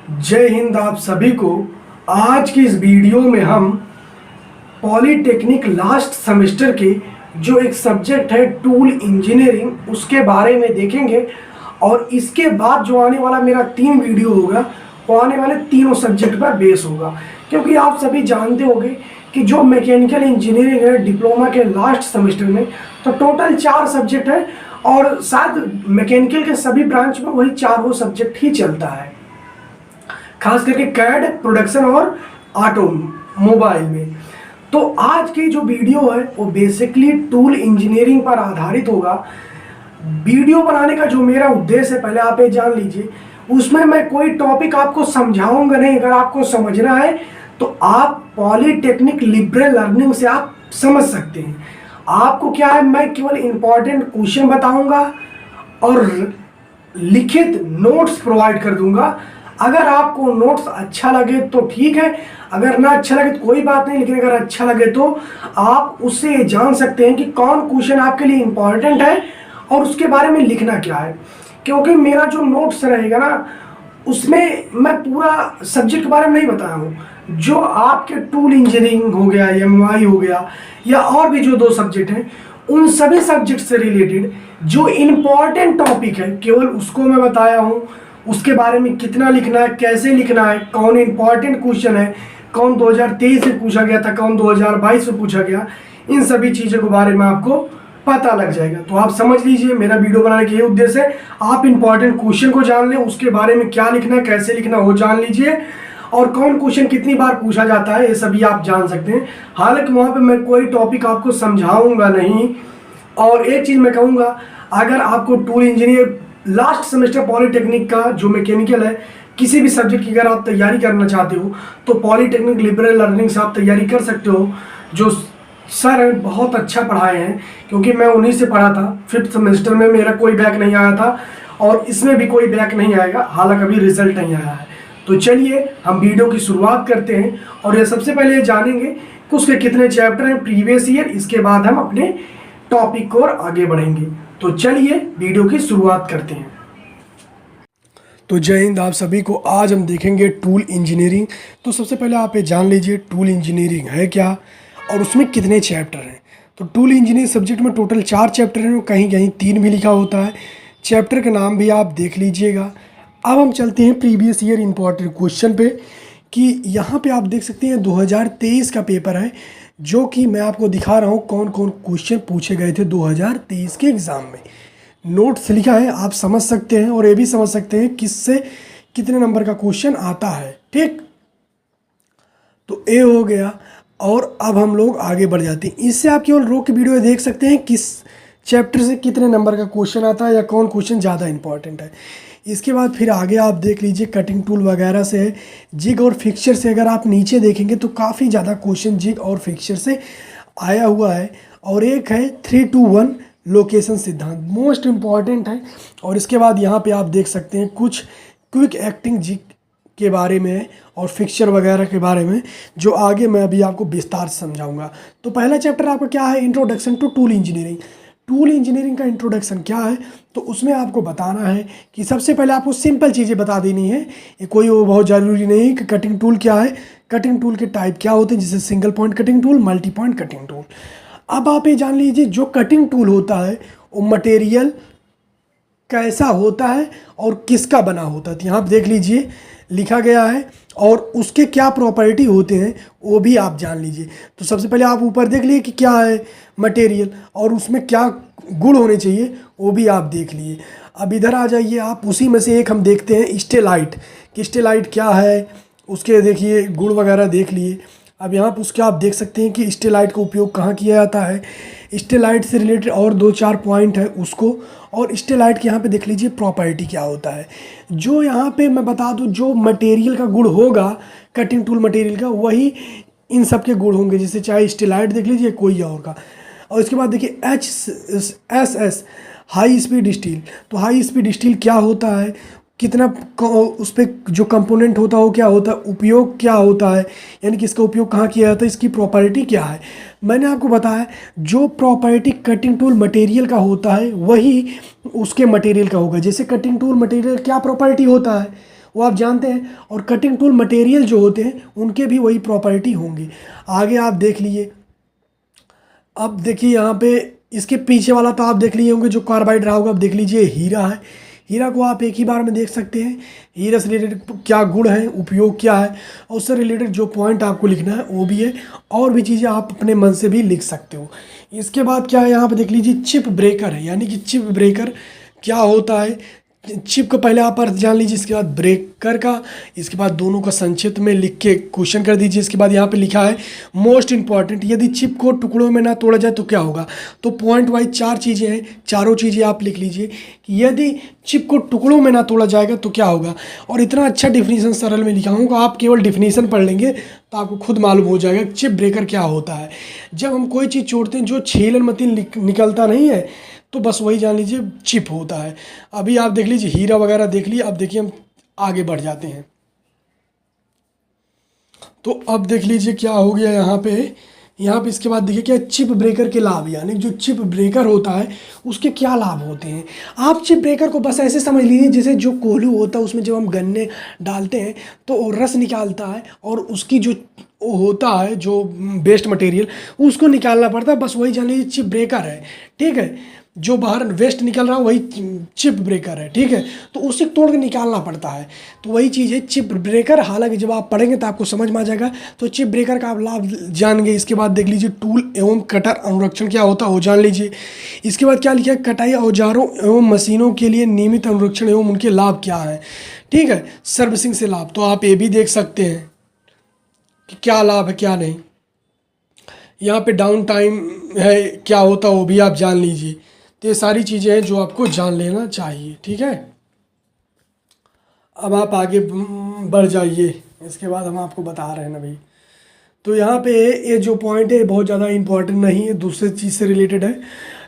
जय हिंद आप सभी को। आज की इस वीडियो में हम पॉलीटेक्निक लास्ट सेमेस्टर के जो एक सब्जेक्ट है टूल इंजीनियरिंग उसके बारे में देखेंगे और इसके बाद जो आने वाला मेरा 3 वीडियो होगा वो आने वाले तीनों सब्जेक्ट पर बेस होगा। क्योंकि आप सभी जानते होंगे कि जो मैकेनिकल इंजीनियरिंग है डिप्लोमा के लास्ट सेमेस्टर में तो टोटल 4 सब्जेक्ट है और शायद मैकेनिकल के सभी ब्रांच में वही 4 सब्जेक्ट ही चलता है, खास करके कैड प्रोडक्शन और ऑटोमोबाइल में। तो आज की जो वीडियो है वो बेसिकली टूल इंजीनियरिंग पर आधारित होगा। वीडियो बनाने का जो मेरा उद्देश्य है पहले आप ये जान लीजिए, उसमें मैं कोई टॉपिक आपको समझाऊंगा नहीं। अगर आपको समझना है तो आप पॉलीटेक्निक लिबरल लर्निंग से आप समझ सकते हैं। आपको क्या है, मैं केवल इंपॉर्टेंट क्वेश्चन बताऊंगा और लिखित नोट्स प्रोवाइड कर दूंगा। अगर आपको नोट्स अच्छा लगे तो ठीक है, अगर ना अच्छा लगे तो कोई बात नहीं, लेकिन अगर अच्छा लगे तो आप उससे ये जान सकते हैं कि कौन क्वेश्चन आपके लिए इम्पॉर्टेंट है और उसके बारे में लिखना क्या है। क्योंकि मेरा जो नोट्स रहेगा ना उसमें मैं पूरा सब्जेक्ट के बारे में नहीं बताया हूँ। जो आपके टूल इंजीनियरिंग हो गया, एमआई हो गया या और भी जो 2 सब्जेक्ट हैं उन सभी सब्जेक्ट से रिलेटेड जो इम्पॉर्टेंट टॉपिक है केवल उसको मैं बताया हूँ। उसके बारे में कितना लिखना है, कैसे लिखना है, कौन इंपॉर्टेंट क्वेश्चन है, कौन 2023 में पूछा गया था, कौन 2022 में पूछा गया, इन सभी चीज़ों के बारे में आपको पता लग जाएगा। तो आप समझ लीजिए मेरा वीडियो बनाने का ये उद्देश्य है, आप इंपॉर्टेंट क्वेश्चन को जान लें, उसके बारे में क्या लिखना है, कैसे लिखना है वो जान लीजिए और कौन क्वेश्चन कितनी बार पूछा जाता है ये सभी आप जान सकते हैं। हालांकि वहाँ पर मैं कोई टॉपिक आपको समझाऊंगा नहीं। और एक चीज़ मैं कहूँगा, अगर आपको tool engineer last semester polytechnic का जो मैकेनिकल है किसी भी सब्जेक्ट की अगर आप तैयारी करना चाहते हो तो पॉलीटेक्निक लिबरल लर्निंग से आप तैयारी कर सकते हो। जो सर हैं बहुत अच्छा पढ़ाए हैं, क्योंकि मैं उन्हीं से पढ़ा था। 5th सेमेस्टर में मेरा कोई बैक नहीं आया था और इसमें भी कोई बैक नहीं आएगा, हालांकि अभी रिजल्ट नहीं आया है। तो चलिए हम वीडियो की शुरुआत करते हैं और ये सबसे पहले ये जानेंगे कि उसके कितने चैप्टर हैं प्रीवियस ईयर, इसके बाद हम अपने टॉपिक को और आगे बढ़ेंगे। तो चलिए वीडियो की शुरुआत करते हैं। तो जय हिंद आप सभी को। आज हम देखेंगे टूल इंजीनियरिंग। तो सबसे पहले आप ये जान लीजिए टूल इंजीनियरिंग है क्या और उसमें कितने चैप्टर हैं। तो टूल इंजीनियरिंग सब्जेक्ट में टोटल 4 चैप्टर हैं, कहीं कहीं 3 भी लिखा होता है। चैप्टर के नाम भी आप देख लीजिएगा। अब हम चलते हैं प्रीवियस ईयर इंपॉर्टेंट क्वेश्चन पे कि यहाँ पे आप देख सकते हैं 2023 का पेपर है, जो कि मैं आपको दिखा रहा हूँ कौन कौन क्वेश्चन पूछे गए थे 2023 के एग्ज़ाम में। नोट्स लिखा है, आप समझ सकते हैं और ये भी समझ सकते हैं किससे कितने नंबर का क्वेश्चन आता है। ठीक, तो ये हो गया। और अब हम लोग आगे बढ़ जाते हैं। इससे आप केवल रोक के वीडियो देख सकते हैं किस चैप्टर से कितने नंबर का क्वेश्चन आता है या कौन क्वेश्चन ज़्यादा इंपॉर्टेंट है। इसके बाद फिर आगे आप देख लीजिए कटिंग टूल वगैरह से है, जिग और फिक्सचर से अगर आप नीचे देखेंगे तो काफ़ी ज़्यादा क्वेश्चन जिग और फिक्सचर से आया हुआ है। और एक है 3-2-1 लोकेशन सिद्धांत, मोस्ट इम्पॉर्टेंट है। और इसके बाद यहाँ पे आप देख सकते हैं कुछ क्विक एक्टिंग जिग के बारे में और फिक्सचर वगैरह के बारे में, जो आगे मैं अभी आपको विस्तार से समझाऊंगा। तो पहला चैप्टर आपका क्या है, introduction to tool engineering. Tool engineering का इंट्रोडक्शन क्या है, तो उसमें आपको बताना है कि सबसे पहले आपको सिंपल चीज़ें बता देनी है। ये कोई वो बहुत ज़रूरी नहीं है कि कटिंग टूल क्या है, कटिंग टूल के टाइप क्या होते हैं, जैसे single point cutting tool, multi point cutting tool. अब आप ये जान लीजिए जो कटिंग टूल होता है वो मटेरियल कैसा होता है और किसका बना होता है। तो यहाँ आप देख लीजिए लिखा गया है और उसके क्या प्रॉपर्टी होते हैं वो भी आप जान लीजिए। तो सबसे पहले आप ऊपर देख लिए कि क्या है मटेरियल और उसमें क्या गुण होने चाहिए वो भी आप देख लिए। अब इधर आ जाइए आप, उसी में से एक हम देखते हैं स्टेलाइट कि स्टेलाइट क्या है, उसके देखिए गुण वगैरह देख लिए। अब यहाँ पर उसके आप देख सकते हैं कि स्टेलाइट का उपयोग कहाँ किया जाता है। स्टेलाइट से रिलेटेड और 2-4 पॉइंट है उसको, और स्टेलाइट के यहाँ पे देख लीजिए प्रॉपर्टी क्या होता है। जो यहाँ पे मैं बता दूँ जो मटेरियल का गुण होगा कटिंग टूल मटेरियल का, वही इन सब के गुण होंगे, जैसे चाहे स्टेलाइट देख लीजिए कोई और का। और इसके बाद देखिए HSS हाई स्पीड स्टील। तो हाई स्पीड स्टील क्या होता है, कितना उस पर जो कंपोनेंट होता है वो क्या होता है, उपयोग क्या होता है, यानी कि इसका उपयोग कहाँ किया जाता है, इसकी प्रॉपर्टी क्या है। मैंने आपको बताया जो प्रॉपर्टी कटिंग टूल मटेरियल का होता है वही उसके मटेरियल का होगा। जैसे कटिंग टूल मटेरियल क्या प्रॉपर्टी होता है, वो आप जानते हैं। और कटिंग टूल मटेरियल जो होते हैं उनके भी वही प्रॉपर्टी होंगी। आगे आप देख लीजिए, अब देखिए यहाँ पे इसके पीछे वाला तो आप देख लिए होंगे जो कार्बाइड रहा होगा। अब देख लीजिए हीरा है। हीरा को आप एक ही बार में देख सकते हैं। हीरा से रिलेटेड क्या गुण है, उपयोग क्या है, और उससे रिलेटेड जो पॉइंट आपको लिखना है वो भी है। और भी चीज़ें आप अपने मन से भी लिख सकते हो। इसके बाद क्या है, यहाँ पे देख लीजिए चिप ब्रेकर है। यानी कि चिप ब्रेकर क्या होता है, चिप का पहले आप अर्थ जान लीजिए, इसके बाद ब्रेकर का, इसके बाद दोनों का संक्षिप्त में लिख के क्वेश्चन कर दीजिए। इसके बाद यहाँ पे लिखा है मोस्ट इंपॉर्टेंट, यदि चिप को टुकड़ों में ना तोड़ा जाए तो क्या होगा। तो पॉइंट वाइज 4 चीज़ें हैं, चारों चीज़ें आप लिख लीजिए कि यदि चिप को टुकड़ों में ना तोड़ा जाएगा तो क्या होगा। और इतना अच्छा डिफिनीसन सरल में लिखा हूँ, आप केवल डिफिनीसन पढ़ लेंगे तो आपको खुद मालूम हो जाएगा चिप ब्रेकर क्या होता है। जब हम कोई चीज़ छोड़ते हैं जो छीलन मतीन निकलता नहीं है, तो बस वही जान लीजिए चिप होता है। अभी आप देख लीजिए हीरा वगैरह देख लिए। अब देखिए हम आगे बढ़ जाते हैं। तो अब देख लीजिए क्या हो गया यहाँ पे। इसके बाद देखिए क्या चिप ब्रेकर के लाभ, यानी जो चिप ब्रेकर होता है उसके क्या लाभ होते हैं। आप चिप ब्रेकर को बस ऐसे समझ लीजिए जैसे जो कोल्हू होता है उसमें जब हम गन्ने डालते हैं तो वो रस निकालता है, और उसकी जो वो होता है जो वेस्ट मटेरियल उसको निकालना पड़ता है। बस वही जान लीजिए चिप ब्रेकर है। ठीक है, जो बाहर वेस्ट निकल रहा है वही चिप ब्रेकर है। ठीक है, तो उसे तोड़ के निकालना पड़ता है। तो वही चीज़ है चिप ब्रेकर। हालांकि जब आप पढ़ेंगे तो आपको समझ में आ जाएगा। तो चिप ब्रेकर का आप लाभ जान गए। इसके बाद देख लीजिए टूल एवं कटर अनुरक्षण क्या होता है वो जान लीजिए। इसके बाद क्या लिखा है, कटाई औजारों एवं मशीनों के लिए नियमित अनुरक्षण एवं उनके लाभ क्या है। ठीक है, सर्विसिंग से लाभ तो आप ये भी देख सकते हैं कि क्या लाभ है क्या नहीं। यहाँ पे डाउन टाइम है क्या होता है वो भी आप जान लीजिए। तो ये सारी चीज़ें हैं जो आपको जान लेना चाहिए। ठीक है, अब आप आगे बढ़ जाइए। इसके बाद हम आपको बता रहे हैं ना भाई। तो यहाँ पे ये जो पॉइंट है बहुत ज़्यादा इम्पोर्टेंट नहीं है, दूसरे चीज़ से रिलेटेड है।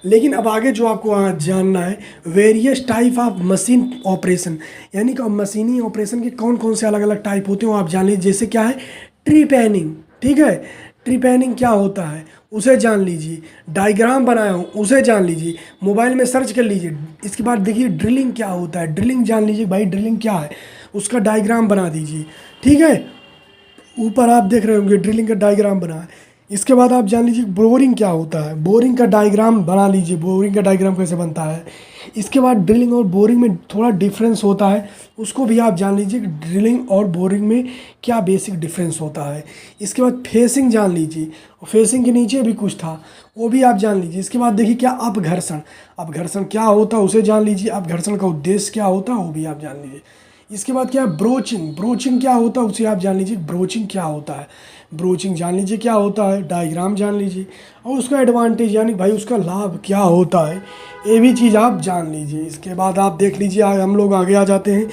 लेकिन अब आगे जो आपको जानना है, various type of machine operation, यानी कि मशीनी ऑपरेशन के कौन कौन से अलग अलग टाइप होते हैं वो आप जान लीजिए। जैसे क्या है, ट्री पैनिंग। ठीक है, ट्री पैनिंग क्या होता है उसे जान लीजिए। डायग्राम बनाया हूँ उसे जान लीजिए, मोबाइल में सर्च कर लीजिए। इसके बाद देखिए ड्रिलिंग क्या होता है, ड्रिलिंग जान लीजिए भाई, ड्रिलिंग क्या है उसका डायग्राम बना दीजिए। ठीक है, ऊपर आप देख रहे होंगे ड्रिलिंग का डायग्राम बना है। इसके बाद आप जान लीजिए बोरिंग क्या होता है, बोरिंग का डायग्राम बना लीजिए, बोरिंग का डायग्राम कैसे बनता है। इसके बाद ड्रिलिंग और बोरिंग में थोड़ा डिफरेंस होता है, उसको भी आप जान लीजिए कि ड्रिलिंग और बोरिंग में क्या बेसिक डिफरेंस होता है। इसके बाद फेसिंग जान लीजिए, फेसिंग के नीचे भी कुछ था वो भी आप जान लीजिए। इसके बाद देखिए क्या अपघर्षण, अपघर्षण क्या होता है उसे जान लीजिए, अपघर्षण का उद्देश्य क्या होता है वो भी आप जान लीजिए। इसके बाद क्या है ब्रोचिंग, ब्रोचिंग क्या होता है उसे आप जान लीजिए, ब्रोचिंग क्या होता है, ब्रोचिंग जान लीजिए क्या होता है, डायग्राम जान लीजिए, और उसका एडवांटेज यानी भाई उसका लाभ क्या होता है ये भी चीज़ आप जान लीजिए। इसके बाद आप देख लीजिए हम लोग आगे आ जाते हैं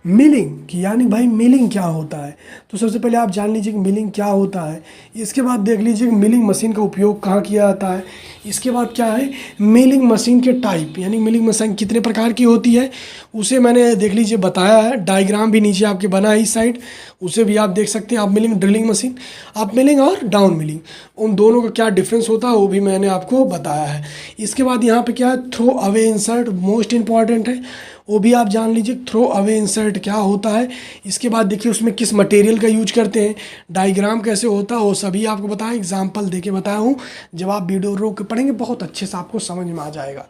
मिलिंग की, यानी भाई मिलिंग क्या होता है। तो सबसे पहले आप जान लीजिए कि मिलिंग क्या होता है। इसके बाद देख लीजिए कि मिलिंग मशीन का उपयोग कहाँ किया जाता है। इसके बाद क्या है मिलिंग मशीन के टाइप, यानी मिलिंग मशीन कितने प्रकार की होती है उसे मैंने देख लीजिए बताया है, डायग्राम भी नीचे आपके बना है इस साइड, उसे भी आप देख सकते हैं। आप मिलिंग ड्रिलिंग मशीन, आप मिलिंग और डाउन मिलिंग, उन दोनों का क्या डिफरेंस होता है वो भी मैंने आपको बताया है। इसके बाद यहाँ पे क्या है throw away insert, most important है, वो भी आप जान लीजिए थ्रो अवे इंसर्ट क्या होता है। इसके बाद देखिए उसमें किस मटेरियल का यूज करते हैं, डायग्राम कैसे होता है वो सभी आपको बताएं, एग्जाम्पल दे के बताया हूँ। जब आप वीडियो रोक के पढ़ेंगे बहुत अच्छे से आपको समझ में आ जाएगा।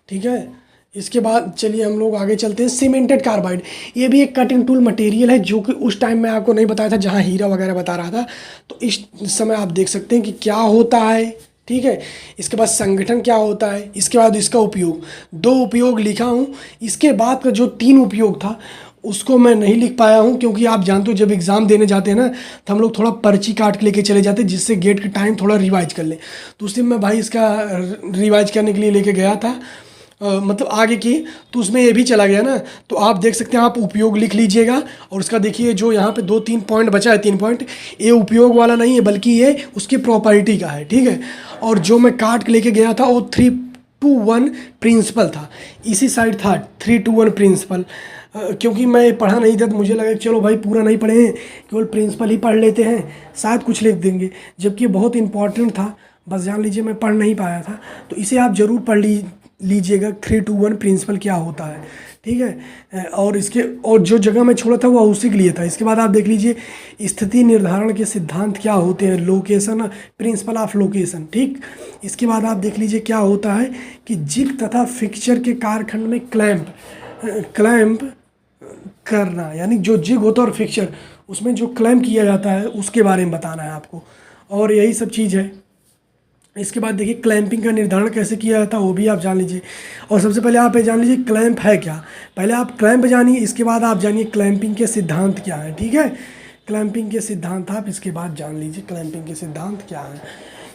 ठीक है, इसके बाद चलिए हम लोग आगे चलते हैं। सीमेंटेड कार्बाइड, ये भी एक कटिंग टूल मटेरियल है जो कि उस टाइम मैं आपको नहीं बताया था जहाँ हीरा वगैरह बता रहा था, तो इस समय आप देख सकते हैं कि क्या होता है। ठीक है, इसके बाद संगठन क्या होता है, इसके बाद इसका उपयोग, 2 उपयोग लिखा हूँ। इसके बाद का जो 3 उपयोग था उसको मैं नहीं लिख पाया हूँ, क्योंकि आप जानते हो जब एग्ज़ाम देने जाते हैं ना तो हम लोग थोड़ा पर्ची काट के लेके चले जाते हैं जिससे गेट के टाइम थोड़ा रिवाइज कर लें। तो उस दिन मैं भाई इसका रिवाइज करने के लिए लेके गया था, मतलब आगे की, तो उसमें ये भी चला गया ना। तो आप देख सकते हैं, आप उपयोग लिख लीजिएगा। और उसका देखिए जो यहाँ पे 2-3 पॉइंट बचा है, 3 पॉइंट, ये उपयोग वाला नहीं है बल्कि ये उसकी प्रॉपर्टी का है। ठीक है, और जो मैं काट के लेके गया था वो 3-2-1 प्रिंसिपल था, इसी साइड था 3-2-1 प्रिंसिपल। क्योंकि मैं पढ़ा नहीं था तो मुझे लगा कि चलो भाई पूरा नहीं पढ़े हैं, केवल प्रिंसिपल ही पढ़ लेते हैं, शायद कुछ लिख देंगे, जबकि बहुत इंपॉर्टेंट था। बस जान लीजिए मैं पढ़ नहीं पाया था, तो इसे आप ज़रूर पढ़ लीजिएगा 3-2-1 प्रिंसिपल क्या होता है। ठीक है। और जो जगह मैं छोड़ा था वो उसी के लिए था। इसके बाद आप देख लीजिए स्थिति निर्धारण के सिद्धांत क्या होते हैं, लोकेशन, प्रिंसिपल ऑफ लोकेशन, ठीक। इसके बाद आप देख लीजिए क्या होता है कि जिग तथा फिक्सचर के कारखंड में क्लैंप करना, यानी जो जिग होता है और फिक्सचर उसमें जो क्लैंप किया जाता है उसके बारे में बताना है आपको, और यही सब चीज़ है। इसके बाद देखिए क्लैंपिंग का निर्धारण कैसे किया जाता है वो भी आप जान लीजिए। और सबसे पहले आप ये जान लीजिए क्लैंप है क्या। पहले आप क्लैंप जानिए, इसके बाद आप जानिए क्लैंपिंग के सिद्धांत क्या है, ठीक है। क्लैंपिंग के सिद्धांत आप इसके बाद जान लीजिए क्लैंपिंग के सिद्धांत क्या है।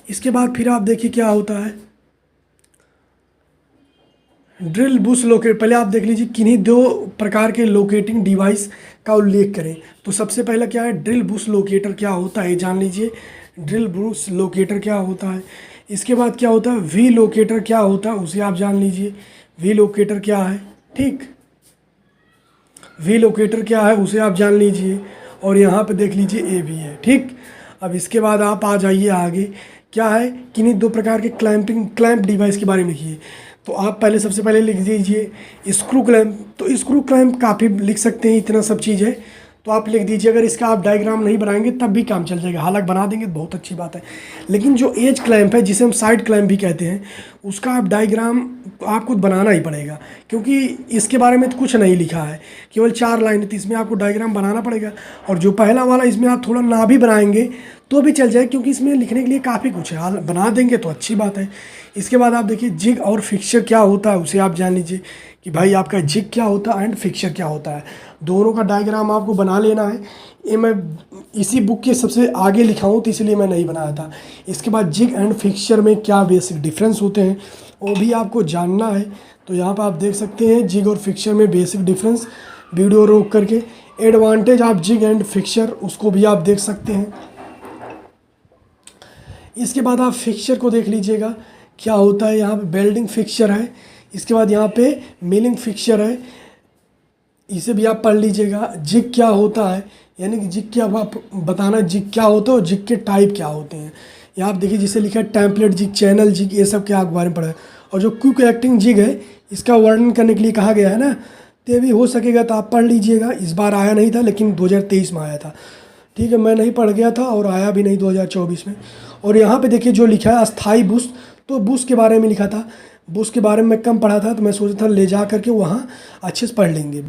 इसके बाद फिर आप देखिए क्या होता है ड्रिल बुश लोकेट। पहले आप देख लीजिए किन्हीं दो प्रकार के लोकेटिंग डिवाइस का उल्लेख करें। तो सबसे पहला क्या है, ड्रिल बुश लोकेटर क्या होता है जान लीजिए, ड्रिल बुश लोकेटर क्या होता है। इसके बाद क्या होता है वी लोकेटर क्या होता है उसे आप जान लीजिए, वी लोकेटर क्या है, ठीक। वी लोकेटर क्या है उसे आप जान लीजिए, और यहाँ पे देख लीजिए ए भी है, ठीक। अब इसके बाद आप आ जाइए आगे, क्या है किन्हीं दो प्रकार के क्लैंप डिवाइस के बारे में लिखिए। तो आप पहले सबसे पहले लिख दीजिए स्क्रू क्लैंप। तो स्क्रू क्लैंप काफ़ी लिख सकते हैं, इतना सब चीज़ है तो आप लिख दीजिए। अगर इसका आप डायग्राम नहीं बनाएंगे तब भी काम चल जाएगा, हालांकि बना देंगे तो बहुत अच्छी बात है। लेकिन जो एज क्लैंप है जिसे हम साइड क्लैंप भी कहते हैं, उसका आप डायग्राम आपको बनाना ही पड़ेगा, क्योंकि इसके बारे में तो कुछ नहीं लिखा है, केवल 4 लाइन है, तो इसमें आपको डायग्राम बनाना पड़ेगा। और जो पहला वाला इसमें आप थोड़ा ना भी बनाएंगे तो भी चल जाए, क्योंकि इसमें लिखने के लिए काफ़ी कुछ है, हाल बना देंगे तो अच्छी बात है। इसके बाद आप देखिए जिग और फिक्सचर क्या होता है उसे आप जान लीजिए कि भाई आपका जिग क्या होता है एंड फिक्सचर क्या होता है। दोनों का डायग्राम आपको बना लेना है। ये मैं इसी बुक के सबसे आगे लिखा हूँ तो इसलिए मैं नहीं बनाया था। इसके बाद जिग एंड फिक्सचर में क्या बेसिक डिफरेंस होते हैं वो भी आपको जानना है। तो यहाँ पर आप देख सकते हैं जिग और फिक्सचर में बेसिक डिफरेंस, वीडियो रोक करके। Advantage of jig and fixture उसको भी आप देख सकते हैं। इसके बाद आप फिक्सचर को देख लीजिएगा क्या होता है। यहाँ पे बेल्डिंग फिक्सचर है, इसके बाद यहाँ पे मिलिंग फिक्सचर है, इसे भी आप पढ़ लीजिएगा। जिग क्या होता है, यानी कि जिग क्या आप बताना जिग क्या होता है और जिग के टाइप क्या होते हैं। यहाँ आप देखिए जिसे लिखा है टेम्पलेट जिग, चैनल जिग, ये सब के आप बारे में पढ़ा है। और जो क्विक एक्टिंग जिग है इसका वर्णन करने के लिए कहा गया है ना, तो ये भी हो सकेगा तो आप पढ़ लीजिएगा। इस बार आया नहीं था लेकिन 2023 में आया था, ठीक है। मैं नहीं पढ़ गया था और आया भी नहीं 2024 में। और यहाँ पे देखिए जो लिखा है अस्थाई बुश, तो बुश के बारे में लिखा था। बुश के बारे में मैं कम पढ़ा था तो मैं सोचा था ले जा करके वहाँ अच्छे से पढ़ लेंगे।